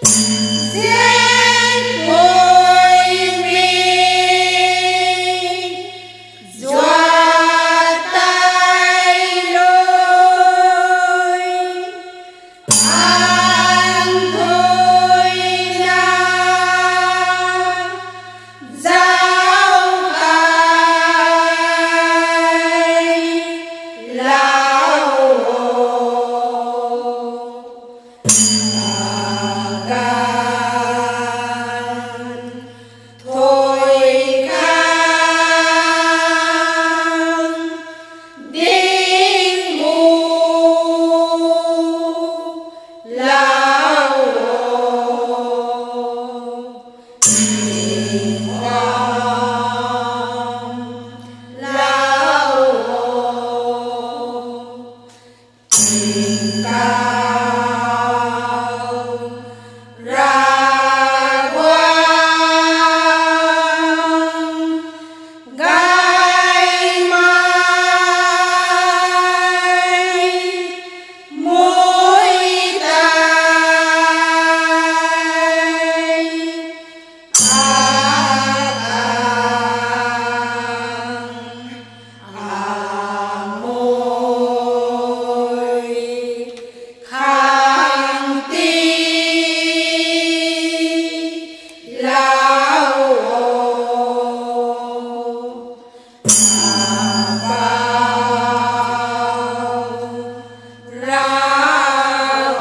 Giết môi mi dọa tay lôi an thôi na giáo cai lao thôi khang đinh mù lao lao cao ra quang gai mai môi tai môi khang ti lao bao ra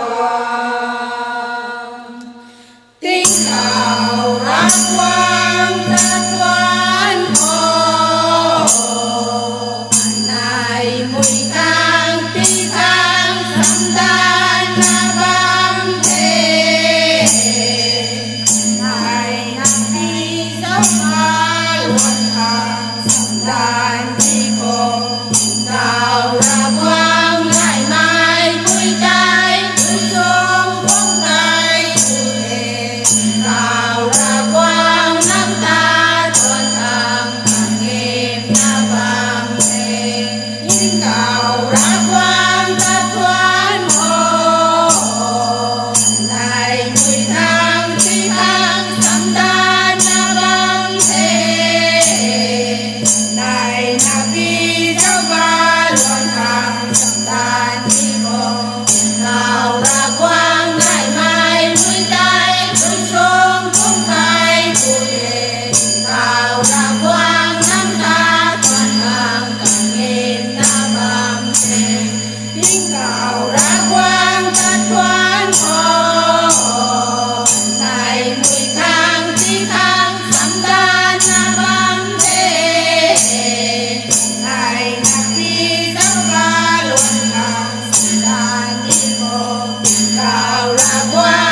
quang tiếng cào ra quang ra toán hồ này mùi khang tí khang sắm đan na bám thế này nam đi dấu ma luân hàng sắm đan đi cô cào ra quang lại mai mùi trái mùi trông bóng tay mùi hề cào ra quang năm ta tuần thang càng nghiêm na bám thế những cào ra quang ta thoát hồ này mùi thang tí thang sắm đan na bám thế này na vi giáo ba luân hàng sắm đan đi cô cào ra quang ngày mai mùi tay mùi trông cũng khai mùi hề cào ra quang năm ta toàn hàng càng nghiêm na bám thế tiếng cào ra quang ta thoát hồ này mùi khang tí khang sắm đan na bám thế này na vi giáo ba luân hàng sắm đan đi cô cào ra quang